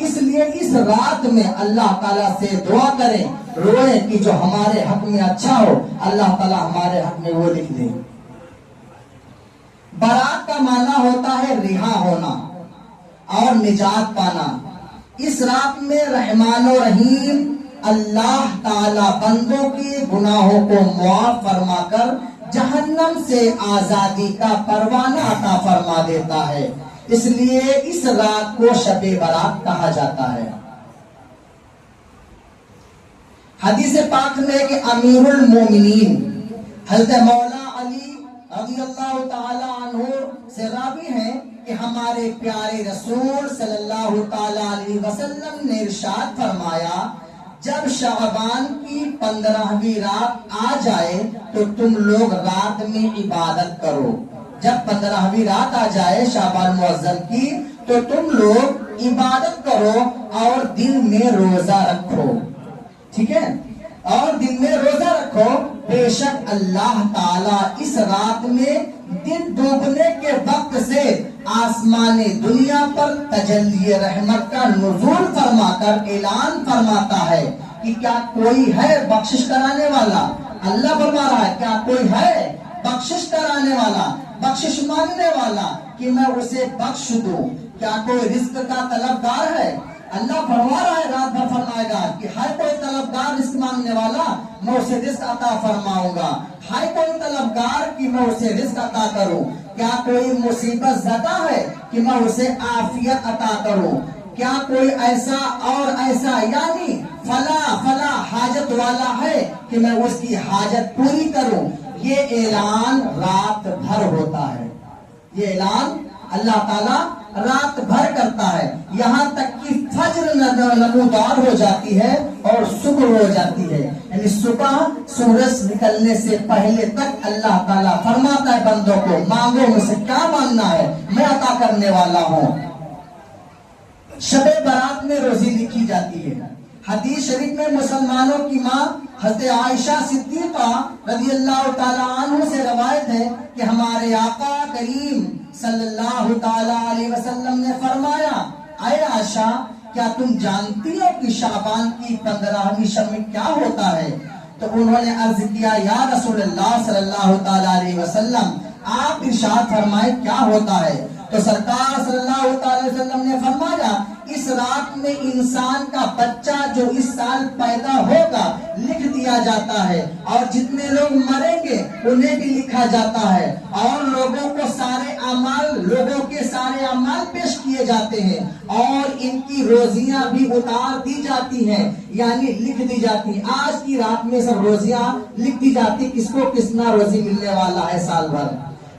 اس لیے اس رات میں اللہ تعالیٰ سے دعا کریں، روئیں کہ جو ہمارے حق میں اچھا ہو اللہ تعالیٰ ہمارے حق میں وہ لکھ دے۔ برات کا معنی ہوتا ہے رہا ہونا اور نجات پانا۔ اس رات میں رحمان و رحیم اللہ تعالیٰ بندوں کے گناہوں کو معاف فرما کر جہنم سے آزادی کا پروانہ عطا فرما دیتا ہے، اس لیے اس رات کو شب برات کہا جاتا ہے۔ حدیث پاک میں کہ امیر المومنین حضرت مولا علی رضی اللہ تعالی عنہ سے راوی ہیں کہ ہمارے پیارے رسول صلی اللہ تعالی علیہ وسلم نے ارشاد فرمایا، جب شعبان کی 15ویں رات آ جائے تو تم لوگ رات میں عبادت کرو۔ جب 15ویں رات آ جائے شعبان معظم کی تو تم لوگ عبادت کرو اور دن میں روزہ رکھو، ٹھیک ہے، اور دن میں روزہ رکھو، بے شک اللہ تعالیٰ اس رات میں دن ڈوبنے کے وقت سے آسمان دنیا پر تجلی رحمت کا نزول فرما کر اعلان فرماتا ہے کہ کیا کوئی ہے بخشش کرانے والا۔ اللہ فرما رہا ہے کیا کوئی ہے بخشش کرانے والا، بخشش مانگنے والا کہ میں اسے بخش دوں۔ کیا کوئی رزق کا طلبگار ہے؟ اللہ فرما رہا ہے رات بھر فرمائے گا کہ ہر کوئی طلبگار رزق مانگنے والا میں اسے رزق عطا فرماؤں گا، ہر کوئی طلبگار کہ میں اسے رزق عطا کروں۔ کیا کوئی مصیبت زدہ ہے کہ میں اسے عافیت عطا کروں؟ کیا کوئی ایسا اور ایسا یعنی فلا حاجت والا ہے کہ میں اس کی حاجت پوری کروں؟ یہ اعلان رات بھر ہوتا ہے، یہ اعلان اللہ تعالیٰ رات بھر کرتا ہے، یہاں تک کہ فجر نمودار ہو جاتی ہے اور صبح ہو جاتی ہے، یعنی صبح سورج نکلنے سے پہلے تک اللہ تعالیٰ فرماتا ہے بندوں کو مانگو مجھ سے کیا مانگنا ہے میں عطا کرنے والا ہوں۔ شب برات میں روزی لکھی جاتی ہے۔ حدیث شریف میں مسلمانوں کی ماں حضرت عائشہ صدیقہ رضی اللہ تعالی عنہ سے روایت ہے کہ ہمارے آقا کریم صلی اللہ تعالی علیہ وسلم نے فرمایا، اے عائشہ کیا تم جانتی ہو کہ شعبان کی 15ویں شب میں کیا ہوتا ہے؟ تو انہوں نے عرض کیا، یا رسول اللہ صلی اللہ تعالی علیہ وسلم آپ ارشاد فرمائے کیا ہوتا ہے؟ تو سرکار صلی اللہ تعالی وسلم نے فرمایا، اس رات میں انسان کا بچہ جو اس سال پیدا ہوگا لکھ دیا جاتا ہے، اور جتنے لوگ مریں گے انہیں بھی لکھا جاتا ہے، اور لوگوں کے سارے اعمال پیش کیے جاتے ہیں، اور ان کی روزیاں بھی اتار دی جاتی ہیں، یعنی لکھ دی جاتی ہیں۔ آج کی رات میں سب روزیاں لکھ دی جاتی، کس کو کتنا روزی ملنے والا ہے سال بھر۔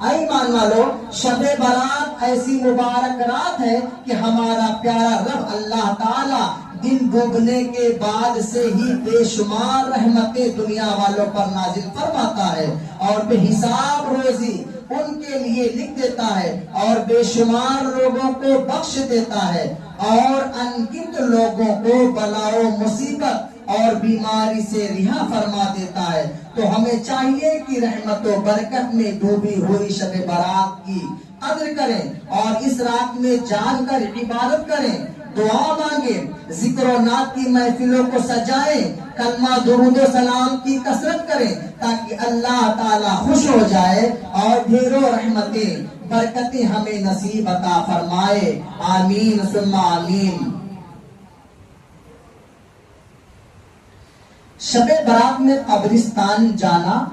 ایمان والو، شب برات ایسی مبارک رات ہے کہ ہمارا پیارا رب اللہ تعالی دن ڈوبنے کے بعد سے ہی بے شمار رحمتیں دنیا والوں پر نازل فرماتا ہے، اور بے حساب روزی ان کے لیے لکھ دیتا ہے، اور بے شمار لوگوں کو بخش دیتا ہے، اور انگنت لوگوں کو بلا و مصیبت اور بیماری سے رہا فرما دیتا ہے۔ تو ہمیں چاہیے کہ رحمت و برکت میں ڈوبی ہوئی شب برات کی قدر کریں، اور اس رات میں جان کر عبادت کریں، دعا مانگیں، ذکر و نعت کی محفلوں کو سجائیں، کلمہ درود و سلام کی کثرت کریں، تاکہ اللہ تعالی خوش ہو جائے اور ڈھیروں رحمتیں برکتیں ہمیں نصیب عطا فرمائے۔ آمین ثم آمین۔ شب برات میں قبرستان جانا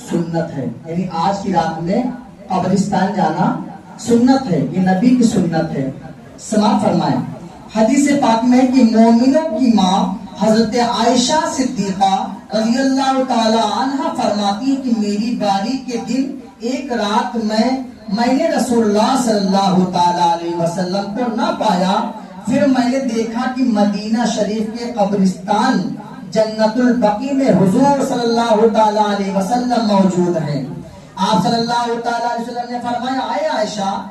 سنت ہے، یعنی آج کی رات میں قبرستان جانا سنت ہے، یہ نبی کی سنت ہے۔ سماعت فرمائیں، حدیث پاک میں کہ مومنوں کی ماں حضرت عائشہ صدیقہ رضی اللہ تعالی عنہ فرماتی کہ میری باری کے دن ایک رات میں نے رسول اللہ صلی اللہ تعالی علیہ وسلم کو نہ پایا، پھر میں نے دیکھا کہ مدینہ شریف کے قبرستان جنت البقیع میں حضور صلی اللہ تعالی علیہ وسلم موجود ہیں۔ آپ صلی اللہ تعالی علیہ وسلم نے فرمایا، اے عائشہ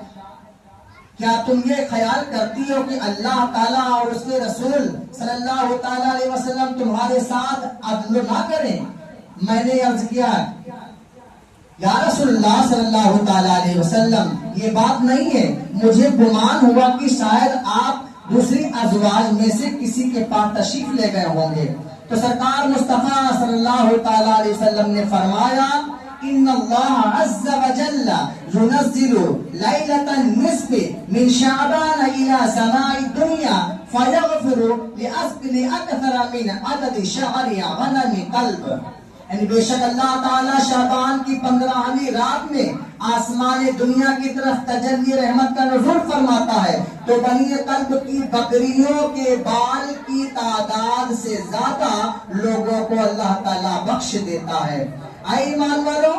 کیا تم یہ خیال کرتی ہو کہ اللہ تعالیٰ اور اس کے رسول صلی اللہ تعالی علیہ وسلم تمہارے ساتھ عدل نہ کریں؟ میں نے عرض کیا، یا رسول اللہ صلی اللہ تعالی علیہ وسلم یہ بات نہیں ہے، مجھے گمان ہوا کہ شاید آپ دوسری ازواج میں سے کسی کے پاس تشریف لے گئے ہوں گے تو سرکار مصطفیٰ صلی اللہ تعالی علیہ وسلم نے فرمایا ان اللہ عز وجل ينزل لیلۃ النصف من شعبان الى سماء الدنیا فیغفر لأکثر من عدد شعر غنم قلب، یعنی بے شک اللہ تعالیٰ شعبان کی 15ویں رات میں آسمان دنیا کی طرف تجلی رحمت کا نزول فرماتا ہے تو بنی قلب کی بکریوں کے بال کی تعداد سے زیادہ لوگوں کو اللہ تعالیٰ بخش دیتا ہے۔ اے ایمان والو،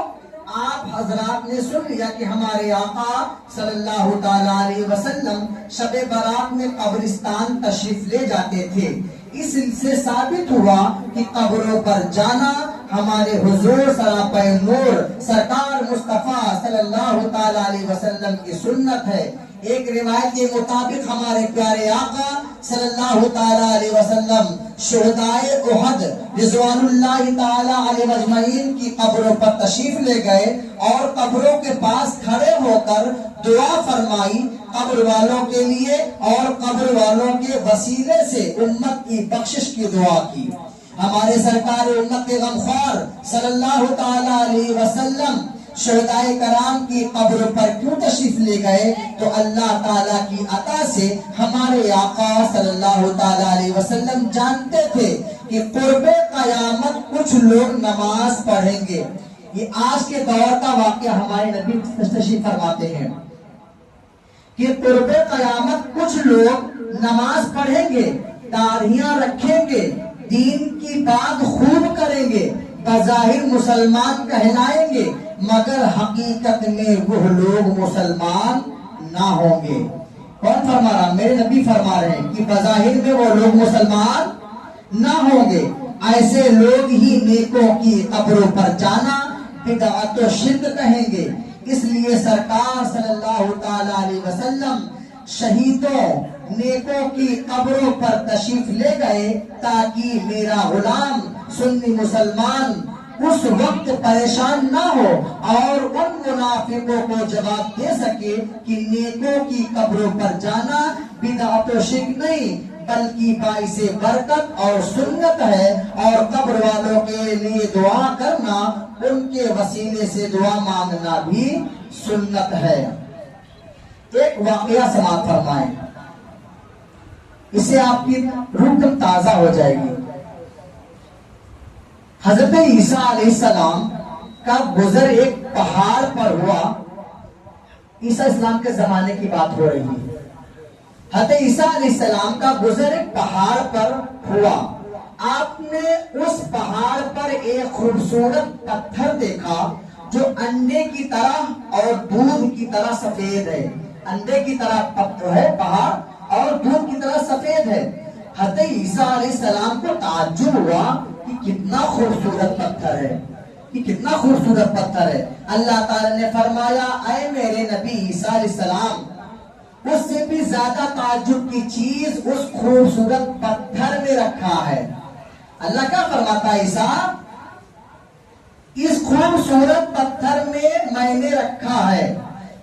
آپ حضرات نے سن لیا کہ ہمارے آقا صلی اللہ تعالی علیہ وسلم شب برات میں قبرستان تشریف لے جاتے تھے۔ اس سے ثابت ہوا کہ قبروں پر جانا ہمارے حضور سراپا نور سرکار مصطفیٰ صلی اللہ تعالی علیہ وسلم کی سنت ہے۔ ایک روایت کے مطابق ہمارے پیارے آقا صلی اللہ تعالی علیہ وسلم شہدائے احد رضوان اللہ تعالی علیہ اجمعین کی قبروں پر تشریف لے گئے اور قبروں کے پاس کھڑے ہو کر دعا فرمائی قبر والوں کے لیے اور قبر والوں کے وسیلے سے امت کی بخشش کی دعا کی۔ ہمارے سرکار امت کے غمخوار صلی اللہ تعالی علیہ وسلم شہدائے کرام کی قبر پر کیوں تشریف لے گئے تو اللہ تعالیٰ کی عطا سے ہمارے آقا صلی اللہ تعالی علیہ وسلم جانتے تھے کہ قرب قیامت کچھ لوگ نماز پڑھیں گے۔ یہ آج کے دور کا واقعہ ہمارے نبی تشریف فرماتے ہیں کہ قرب قیامت کچھ لوگ نماز پڑھیں گے، داڑھیاں رکھیں گے، دین کی بات خوب کریں گے، بظاہر مسلمان کہلائیں گے مگر حقیقت میں وہ لوگ مسلمان نہ ہوں گے۔ کون فرما رہا؟ میرے نبی فرما رہے ہیں کہ بظاہر میں وہ لوگ مسلمان نہ ہوں گے۔ ایسے لوگ ہی نیکوں کی قبروں پر جانا بدعت و شرک کہیں گے۔ اس لیے سرکار صلی اللہ تعالی علیہ وسلم شہیدوں نیکوں کی قبروں پر تشریف لے گئے تاکہ میرا غلام سنی مسلمان اس وقت پریشان نہ ہو اور ان منافقوں کو جواب دے سکے کہ نیکوں کی قبروں پر جانا بدعت و شرک نہیں بلکہ باعث برکت اور سنت ہے، اور قبر والوں کے لیے دعا کرنا، ان کے وسیلے سے دعا مانگنا بھی سنت ہے۔ ایک واقعہ سماعت فرمائیں، اس سے آپ کی روح تازہ ہو جائے گی۔ حضرت عیسیٰ علیہ السلام کا گزر ایک پہاڑ پر ہوا۔ عیسیٰ اسلام کے زمانے کی بات ہو رہی ہے۔ حضرت عیسیٰ علیہ السلام کا گزر ایک پہاڑ پر ہوا۔ آپ نے اس پہاڑ پر ایک خوبصورت پتھر دیکھا جو انڈے کی طرح اور دودھ کی طرح سفید ہے۔ انڈے کی طرح پتھر ہے پہاڑ اور دودھ کی طرح سفید ہے۔ حضرت عیسیٰ علیہ السلام کو تعجب ہوا کہ کتنا خوبصورت پتھر ہے، کہ کتنا خوبصورت پتھر ہے۔ اللہ تعالی نے فرمایا اے میرے نبی عیسیٰ علیہ السلام، اس سے بھی زیادہ تعجب کی چیز اس خوبصورت پتھر میں رکھا ہے۔ اللہ کیا فرماتا ہے؟ عیسیٰ، اس خوبصورت پتھر میں نے رکھا ہے۔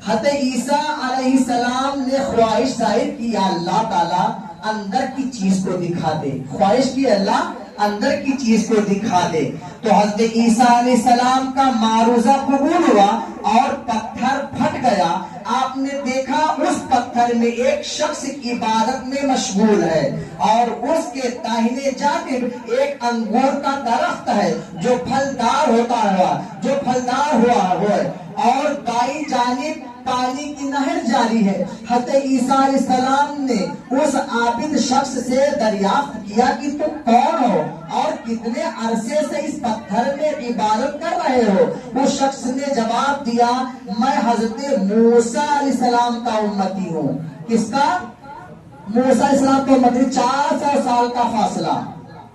حضرت عیسیٰ علیہ السلام نے خواہش ظاہر کی یا اللہ تعالیٰ اندر کی چیز کو دکھا دے، خواہش کی اللہ اندر کی چیز کو دکھا دے۔ تو حضرت عیسیٰ علیہ السلام کا معروضہ قبول ہوا اور پتھر پھٹ گیا۔ آپ نے دیکھا اس پتھر میں ایک شخص عبادت میں مشغول ہے اور اس کے داہنے جانب ایک انگور کا درخت ہے جو پھلدار ہوا ہے اور دائیں جانب پانی کی نہر جاری ہے۔ حضرت عیسیٰ علیہ السلام نے اس عابد شخص سے دریافت کیا کہ تم کون ہو اور کتنے عرصے سے اس پتھر میں عبادت کر رہے ہو؟ اس شخص نے جواب دیا میں حضرت موسیٰ علیہ السلام کا امتی ہوں۔ کس کا؟ موسیٰ علیہ السلام کا امتی۔ 400 سال کا فاصلہ۔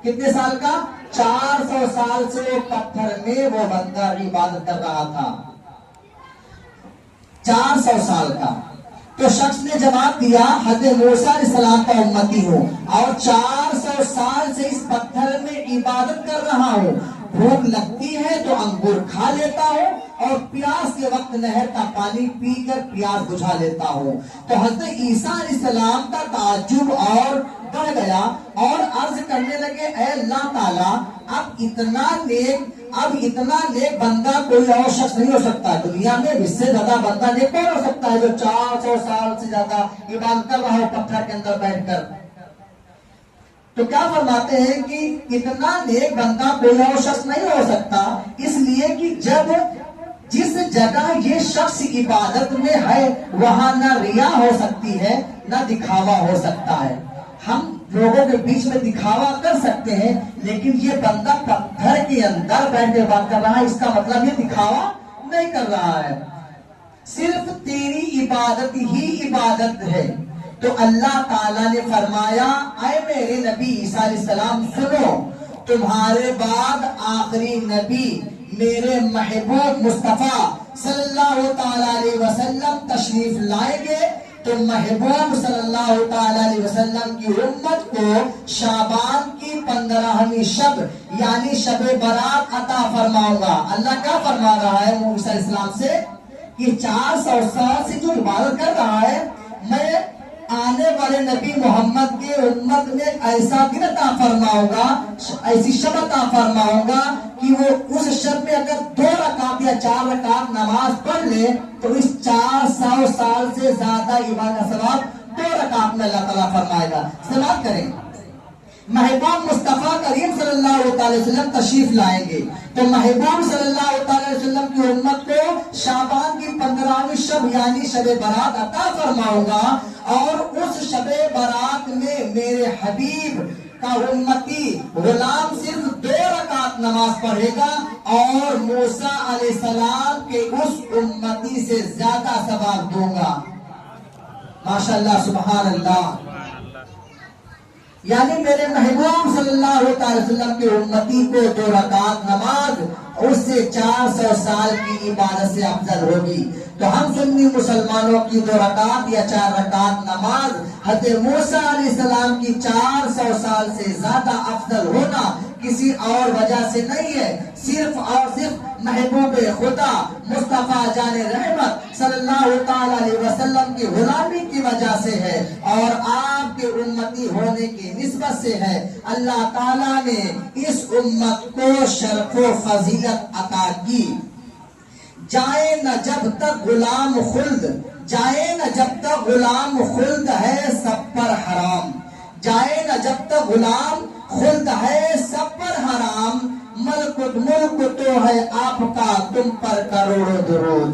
کتنے سال کا؟ 400 سال سے وہ پتھر میں وہ بندہ عبادت کر رہا تھا، 400 سال کا۔ تو شخص نے جواب دیا حضرت موسیٰ علیہ السلام کا امتی ہوں اور 400 سال سے اس پتھر میں عبادت کر رہا ہوں۔ بھوک لگتی ہے تو انگور کھا لیتا ہوں، اور پیاس کے وقت نہر کا پانی پی کر پیاس بجھا لیتا ہوں۔ تو حضرت عیسیٰ علیہ السلام کا تعجب اور بڑھ گیا اور عرض کرنے لگے اے اللہ تعالیٰ اب اتنا نیک بندہ کوئی اور شخص نہیں ہو سکتا دنیا میں، اس سے زیادہ بندہ نیک کون ہو سکتا ہے جو 400 سال سے زیادہ عبادت کر رہا ہو پتھر کے اندر بیٹھ کر۔ تو کیا فرماتے ہیں کہ اتنا نیک بندہ کوئی اور شخص نہیں ہو سکتا، اس لیے کہ جس جگہ یہ شخص عبادت میں ہے وہاں نہ ریا ہو سکتی ہے نہ دکھاوا ہو سکتا ہے۔ ہم لوگوں کے بیچ میں دکھاوا کر سکتے ہیں لیکن یہ بندہ پتھر کے اندر بیٹھ کے بات کر رہا ہے، اس کا مطلب یہ دکھاوا نہیں کر رہا ہے، صرف تیری عبادت ہی عبادت ہے۔ تو اللہ تعالیٰ نے فرمایا اے میرے نبی عیسیٰ علیہ السلام سنو، تمہارے بعد آخری نبی میرے محبوب مصطفیٰ صلی اللہ تعالیٰ علیہ وسلم تشریف لائیں گے، تو محبوب صلی اللہ تعالیٰ علیہ وسلم کی امت کو شعبان کی 15ویں شب یعنی شب برات عطا فرماؤں گا۔ اللہ کیا فرما رہا ہے موسیٰ علیہ السلام سے کہ 400 سال سے جو عبادت کر رہا ہے، میں آنے والے نبی محمد کے امت میں ایسا دن عطا فرماؤں گا، ایسی شب عطا فرماؤں گا کہ وہ اس شب میں اگر 2 رکعت یا 4 رکعت نماز پڑھ لے تو اس 400 سال سے زیادہ عبادت کا ثواب 2 رکعت میں اللہ تعالیٰ فرمائے گا۔ سماعت کریں، محبوب مصطفیٰ کریم صلی اللہ علیہ وسلم تشریف لائیں گے تو محبوب صلی اللہ علیہ وسلم کی امت کو شعبان کی 15ویں شب یعنی شب برات عطا فرماؤں گا، اور اس شب برات میں میرے حبیب کا امتی غلام صرف 2 رکعت نماز پڑھے گا اور موسیٰ علیہ السلام کے اس امتی سے زیادہ ثواب دوں گا۔ ماشاءاللہ سبحان اللہ، یعنی میرے محبوب صلی اللہ علیہ وسلم کے امتی کو 2 رکعت نماز اس سے 400 سال کی عبادت سے افضل ہوگی۔ تو ہم سنی مسلمانوں کی 2 رکعت یا 4 رکعت نماز حضرت موسیٰ علیہ السلام کی 400 سال سے زیادہ افضل ہونا کسی اور وجہ سے نہیں ہے، صرف اور صرف محبوب خدا مصطفیٰ جان رحمت صلی اللہ تعالیٰ علیہ وسلم کی غلامی کی وجہ سے ہے اور آپ کے امتی ہونے کی نسبت سے ہے۔ اللہ تعالیٰ نے اس امت کو شرف و فضیلت عطا کی۔ جائے نہ جب تک غلام خلد، جائے نہ جب تک غلام خلد ہے سب پر حرام، جائے نہ جب تک غلام خلد ہے سب پر حرام، ملک تو ہے آپ کا تم پر کروڑوں درود۔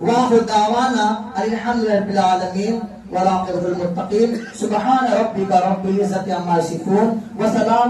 وآخر دعوانا الحمدللہ رب العالمین والعاقبۃ للمتقین، سبحان ربک رب العزۃ عما یصفون وسلام